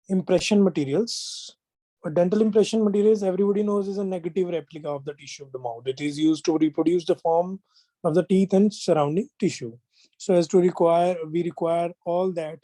impression materials. Dental impression materials, everybody knows, is a negative replica of the tissue of the mouth. It is used to reproduce the form of the teeth and surrounding tissue. So as to we require all that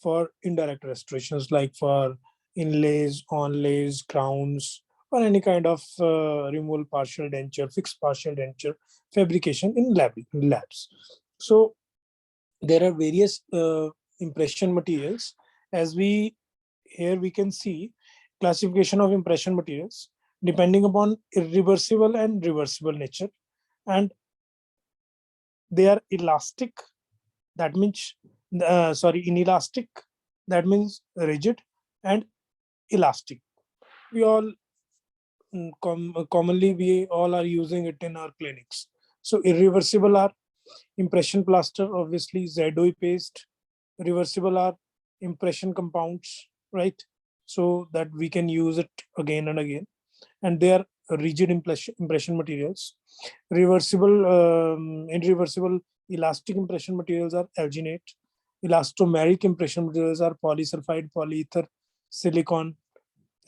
for indirect restorations, like for inlays, onlays, crowns, or any kind of removal partial denture, fixed partial denture fabrication in labs. So there are various impression materials. As we here we can see classification of impression materials depending upon irreversible and reversible nature, and they are elastic, that means inelastic, that means rigid, and elastic. We all commonly we all are using it in our clinics. So irreversible are impression plaster, obviously ZOE paste. Reversible are impression compounds, right? So that we can use it again and again, and they are rigid impression materials. Irreversible elastic impression materials are alginate. Elastomeric impression materials are polysulfide, polyether, silicon,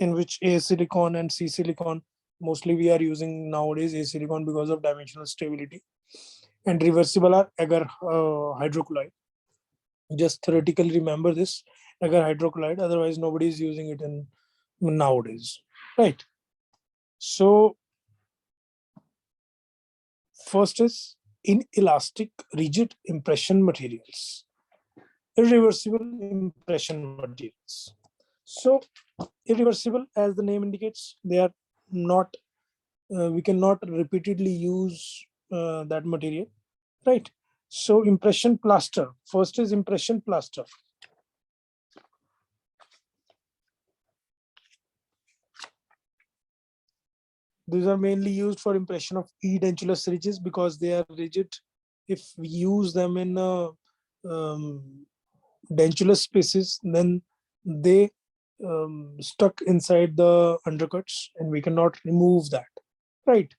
in which A silicon and C silicon, mostly we are using nowadays A silicon because of dimensional stability. And reversible are agar hydrocolloid. Just theoretically remember this, agar hydrocolloid, otherwise nobody is using it in nowadays, right? So first is inelastic rigid impression materials, irreversible impression materials. So irreversible, as the name indicates, they are not we cannot repeatedly use that material, right? So impression plaster, first is impression plaster. These are mainly used for impression of edentulous ridges because they are rigid. If we use them in dentulous spaces, then they stuck inside the undercuts and we cannot remove that, right?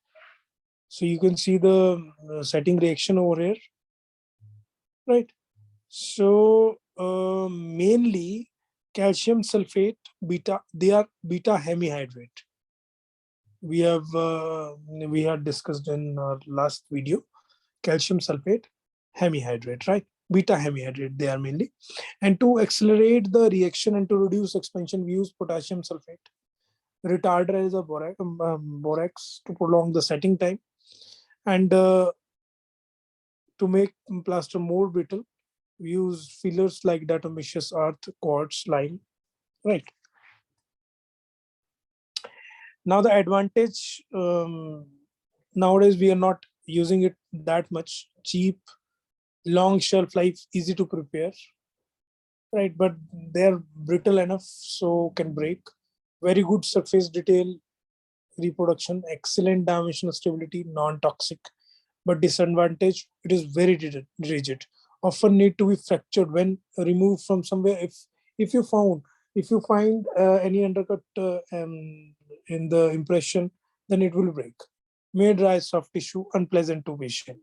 So you can see the setting reaction over here, right? So mainly calcium sulfate beta, they are beta hemihydrate. We had discussed in our last video, calcium sulfate hemihydrate, right? Beta hemihydrate, they are mainly. And to accelerate the reaction and to reduce expansion, we use potassium sulfate. Retarder is a borax to prolong the setting time. And to make plaster more brittle, we use fillers like diatomaceous earth, quartz, lime, right? Now the advantage, nowadays we are not using it that much. Cheap, long shelf life, easy to prepare, right? But they're brittle enough so can break. Very good surface detail reproduction, excellent dimensional stability, non-toxic. But disadvantage, it is very rigid, often need to be fractured when removed from somewhere. If you find any undercut in the impression, then it will break. May dry soft tissue, unpleasant to patient.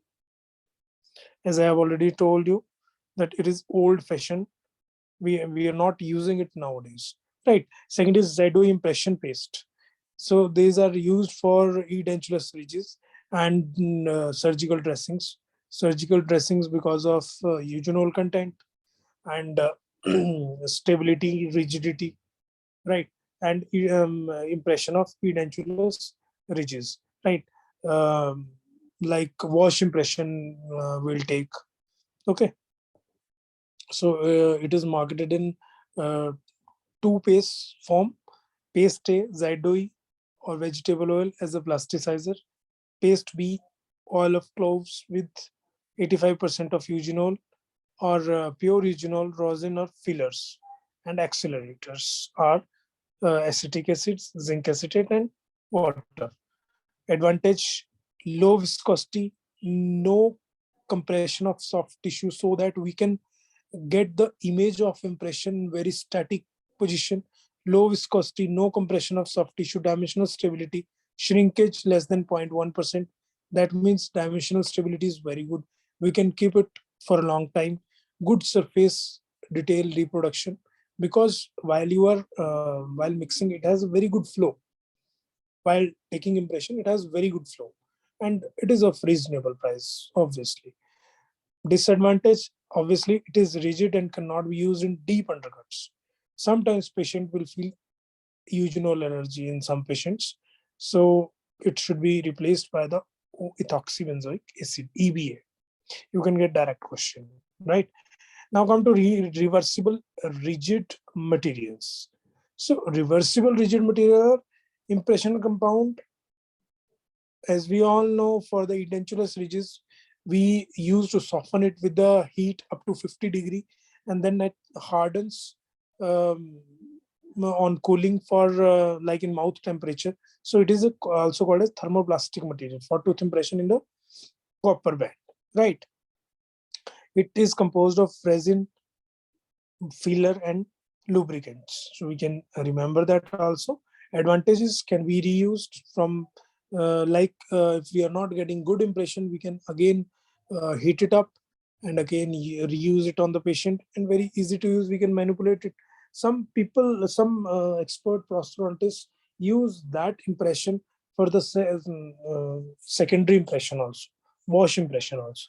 As I have already told you, that it is old fashioned. We are not using it nowadays, right? Second is ZOE impression paste. So these are used for edentulous ridges and surgical dressings. Surgical dressings because of eugenol content and stability, rigidity, right? And impression of edentulous ridges, right? Like wash impression will take. Okay. So it is marketed in two paste form: paste A, ZOE or vegetable oil as a plasticizer; paste B, oil of cloves with 85% of eugenol or pure eugenol, rosin or fillers. And accelerators are acetic acids, zinc acetate, and water. Advantage: low viscosity, no compression of soft tissue, so that we can get the image of impression in very static position. Low viscosity, no compression of soft tissue, dimensional stability, shrinkage less than 0.1%. That means dimensional stability is very good. We can keep it for a long time. Good surface detail reproduction, because while you are while mixing, it has a very good flow. While taking impression, it has very good flow, and it is of reasonable price, obviously. Disadvantage, obviously, it is rigid and cannot be used in deep undercuts. Sometimes patient will feel eugenol allergy in some patients, so it should be replaced by the ethoxybenzoic acid, EBA. You can get direct question, right? Now come to reversible rigid materials. So reversible rigid material impression compound, as we all know, for the edentulous ridges, we use to soften it with the heat up to 50 degree, and then it hardens on cooling for like in mouth temperature. So it is also called as thermoplastic material for tooth impression in the copper band, right? It is composed of resin, filler, and lubricants. So we can remember that also. Advantages can be reused from if we are not getting good impression, we can again heat it up and again reuse it on the patient, and very easy to use. We can manipulate it. Some people, some expert prosthodontists use that impression for the secondary impression also, wash impression also.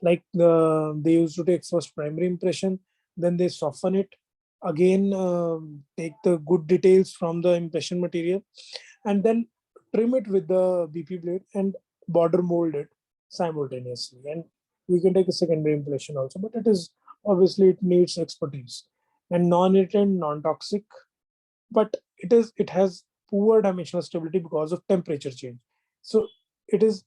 Like they used to take first primary impression, then they soften it, again take the good details from the impression material, and then trim it with the BP blade and border mold it simultaneously. And we can take a secondary impression also, but it is obviously it needs expertise. And non-irritant, non-toxic, but it has poor dimensional stability because of temperature change. So it is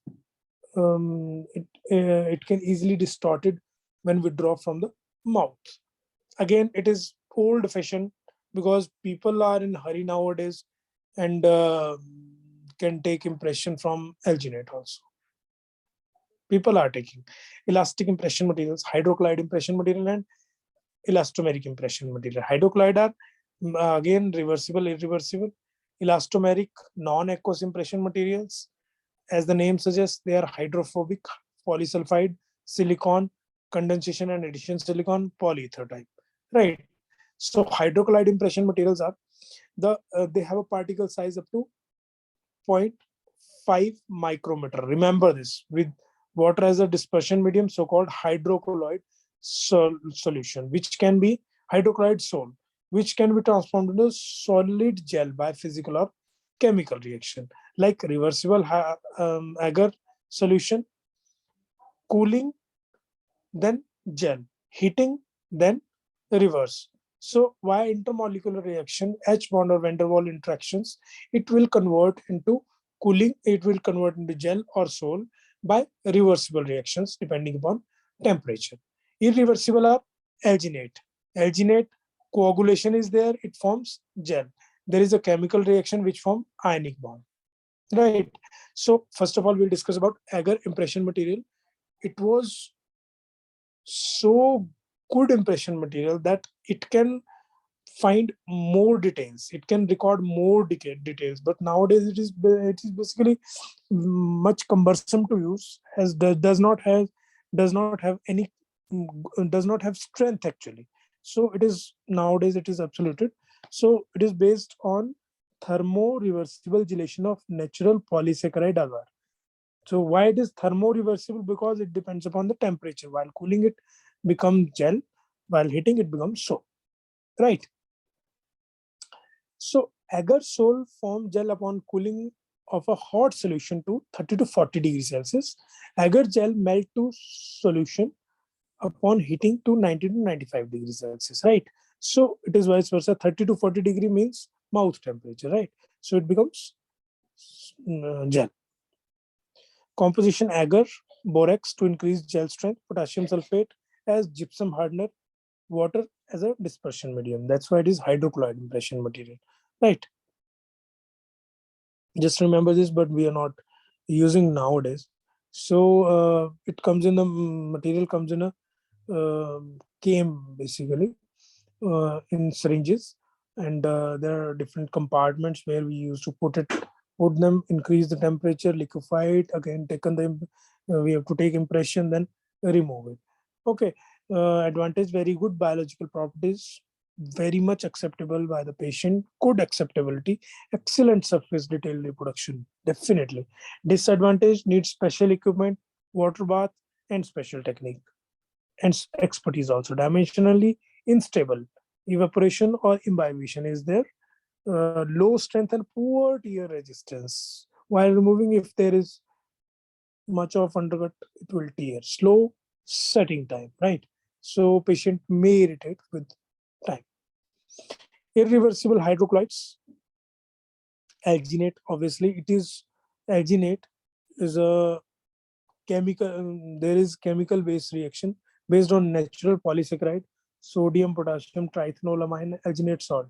it can easily distorted when withdrawn from the mouth. Again, it is old fashioned because people are in hurry nowadays, and can take impression from Alginate also. People are taking elastic impression materials, hydrochloride impression material, and elastomeric impression material. Hydrochloride are again reversible, irreversible. Elastomeric, non-aqueous impression materials. As the name suggests, they are hydrophobic, polysulfide, silicon, condensation and addition silicon, polyether type. Right. So hydrocolloid impression materials are they have a particle size up to 0.5 micrometer. Remember this, with water as a dispersion medium, so-called hydrocolloid solution, which can be hydrochloride sol, which can be transformed into solid gel by physical or chemical reaction, like reversible agar solution, cooling, then gel, heating, then reverse. So via intermolecular reaction, H bond or van der Waals interactions, it will convert into cooling, it will convert into gel or sol by reversible reactions depending upon temperature. Irreversible are alginate. Alginate, coagulation is there, it forms gel. There is a chemical reaction which form ionic bond. Right. So first of all, we'll discuss about agar impression material. It was so good impression material that it can find more details, it can record more details, but nowadays it is basically much cumbersome to use, as does not have any does not have strength actually. So it is nowadays it is absoluted. So it is based on thermo-reversible gelation of natural polysaccharide agar. So why it is thermo-reversible? Because it depends upon the temperature. While cooling it becomes gel, while heating it becomes soap. Right. So agar sol form gel upon cooling of a hot solution to 30 to 40 degrees Celsius. Agar gel melt to solution upon heating to 90 to 95 degrees Celsius. Right. So it is vice versa. 30 to 40 degree means mouth temperature. Right. So it becomes gel. Composition agar, borax to increase gel strength, potassium sulfate as gypsum hardener, water as a dispersion medium. That's why it is hydrochloride impression material. Right. Just remember this, but we are not using nowadays. So it comes in the material comes in a came basically in syringes, and there are different compartments where we used to put them, increase the temperature, liquefy it, again taken the we have to take impression, then remove it. Okay. Advantage, very good biological properties, very much acceptable by the patient, good acceptability, excellent surface detail reproduction, definitely. Disadvantage, needs special equipment, water bath, and special technique, and expertise also. Dimensionally unstable, evaporation or imbibition is there, low strength and poor tear resistance. While removing, if there is much of undercut, it will tear. Slow setting time, right? So patient may irritate with time. Irreversible hydroclides, alginate, obviously it is, alginate is a chemical, there is chemical based reaction based on natural polysaccharide, sodium, potassium, trithanolamine, alginate salt,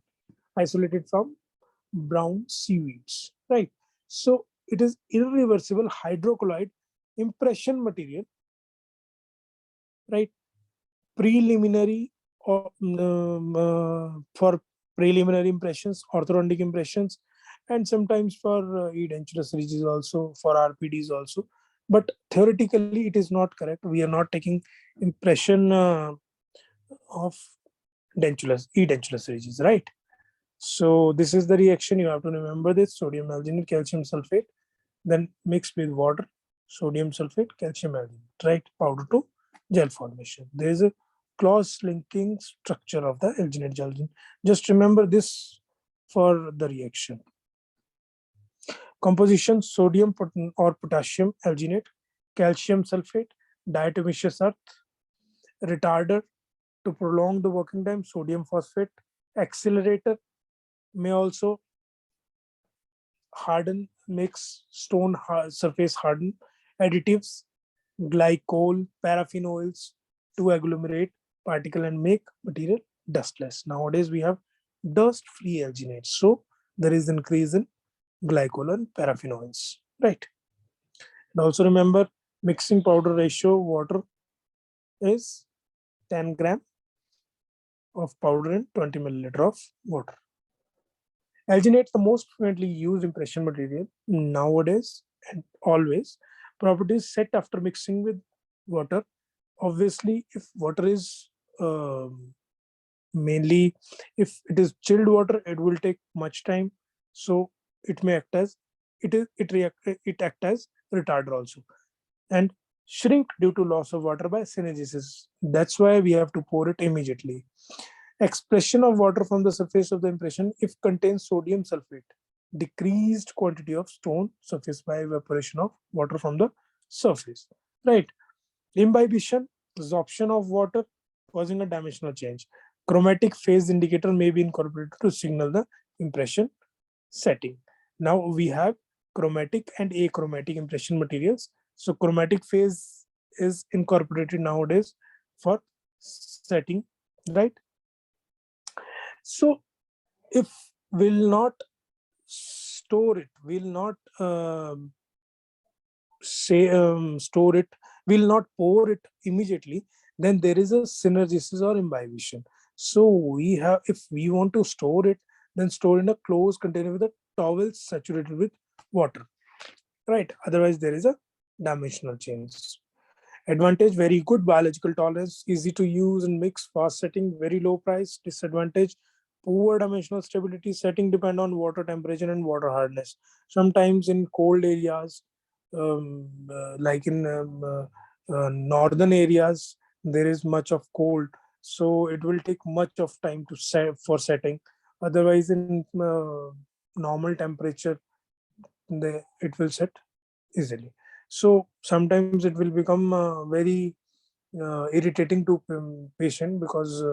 isolated from brown seaweeds, right? So it is irreversible hydrocolloid impression material, right? Preliminary or for preliminary impressions, orthodontic impressions, and sometimes for edentulous ridges also, for RPDs also. But theoretically, it is not correct. We are not taking impression of edentulous ridges, right? So this is the reaction. You have to remember this: sodium alginate, calcium sulfate, then mixed with water, sodium sulfate, calcium alginate, right? Powder to gel formation. There is a close linking structure of the alginate gelatin. Just remember this for the reaction. Composition: sodium or potassium alginate, calcium sulfate, diatomaceous earth, retarder to prolong the working time, sodium phosphate, accelerator may also harden, makes stone surface harden, additives, glycol, paraffin oils to agglomerate particle and make material dustless. Nowadays we have dust-free alginates, so there is increase in glycol and paraffin oils, right? And also remember, mixing powder ratio water is 10 gram of powder in 20 milliliter of water. Alginate, the most frequently used impression material nowadays and always. Properties set after mixing with water. Obviously, if water is mainly, if it is chilled water, it will take much time. So it may act as, it act as retarder also. And shrink due to loss of water by synergesis. That's why we have to pour it immediately. Expression of water from the surface of the impression if contains sodium sulfate. Decreased quantity of stone surface by evaporation of water from the surface. Right. Imbibition, absorption of water causing a dimensional change. Chromatic phase indicator may be incorporated to signal the impression setting. Now we have chromatic and achromatic impression materials. So chromatic phase is incorporated nowadays for setting, right? So if will not store it, will not store it, will not pour it immediately, then there is a synergesis or imbibition. So we have, if we want to store it, then store in a closed container with a towel saturated with water, right? Otherwise there is a dimensional change. Advantage, very good biological tolerance, easy to use and mix, fast setting, very low price. Disadvantage, poor dimensional stability, setting depend on water temperature and water hardness. Sometimes in cold areas, like in northern areas, there is much of cold, so it will take much of time to set for setting. Otherwise in normal temperature, it will set easily. So sometimes it will become very irritating to patient, because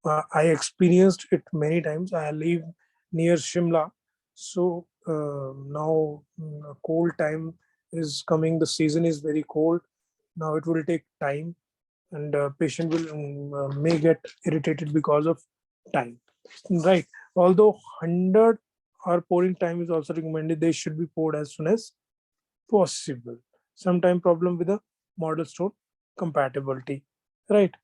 I experienced it many times. I live near Shimla, so now cold time is coming. The season is very cold. Now it will take time, and patient will may get irritated because of time, right? Although 100 hour pouring time is also recommended, they should be poured as soon as possible. Sometime problem with the model stone compatibility, right?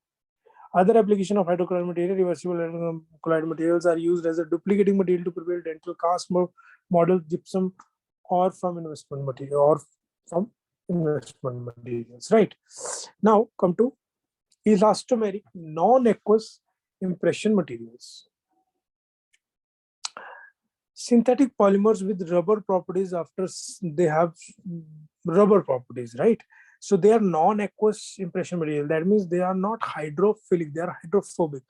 Other application of hydrocolloid material, reversible hydrocolloid materials are used as a duplicating material to prepare dental cast model, gypsum, or from investment materials, right? Now come to elastomeric non-aqueous impression materials. Synthetic polymers with rubber properties after they have rubber properties, right? So they are non-aqueous impression material. That means they are not hydrophilic, they are hydrophobic.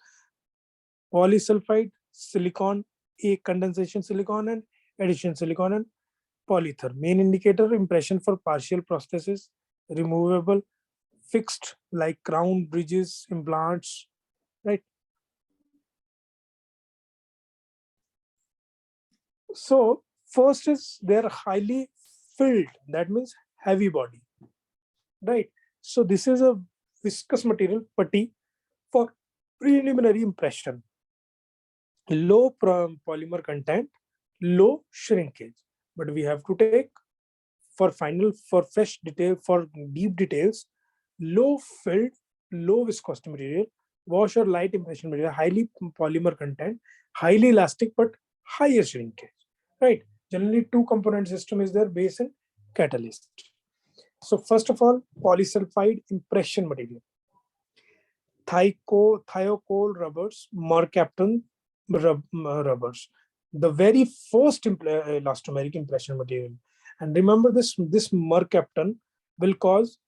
Polysulfide, silicon, a condensation silicon and addition silicon and polyether. Main indicator impression for partial prosthesis, removable, fixed like crown, bridges, implants, right? So first is they're highly filled. That means heavy body, right? So this is a viscous material putty for preliminary impression. Low polymer content, low shrinkage. But we have to take for final, for fresh detail, for deep details, low filled, low viscosity material, wash or light impression material, highly polymer content, highly elastic but higher shrinkage, right? Generally two component system is there, base and catalyst. So first of all, polysulfide impression material. Thiocol rubbers, mercaptan rubbers, the very first elastomeric impression material. And remember this mercaptan will cause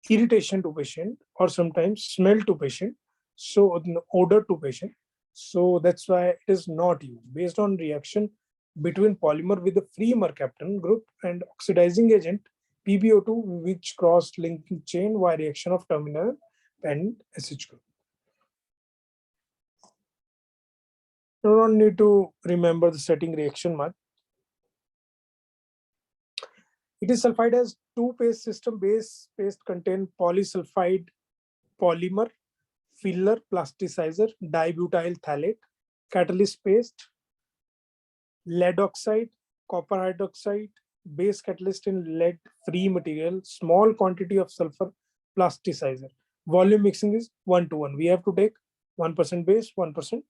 irritation to patient or sometimes smell to patient, so odor to patient. So that's why it is not used. Based on reaction between polymer with the free mercaptan group and oxidizing agent PbO2, which cross linking chain via reaction of terminal and SH group. You don't need to remember the setting reaction much. It is sulfide as two-phase system. Base paste contain polysulfide polymer, filler, plasticizer, dibutyl phthalate, catalyst paste, lead oxide, copper hydroxide, base catalyst in lead-free material, small quantity of sulfur, plasticizer. Volume mixing is 1:1. We have to take 1% base, 1%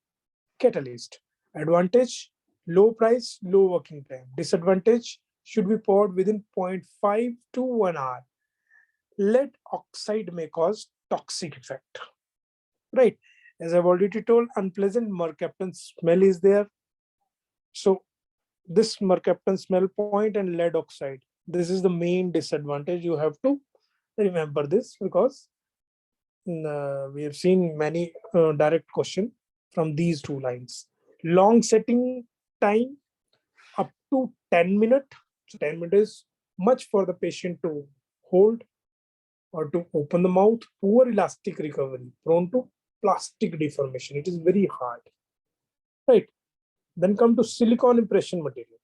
catalyst. Advantage, low price, low working time. Disadvantage, should be poured within 0.5 to 1 hour. Lead oxide may cause toxic effect, right? As I've already told, unpleasant mercaptan smell is there. So this mercaptan smell point and lead oxide, this is the main disadvantage. You have to remember this because we have seen many direct question from these two lines. Long setting time up to 10 minutes. So 10 minutes is much for the patient to hold or to open the mouth. Poor elastic recovery, prone to plastic deformation. It is very hard, right? Then come to silicone impression material.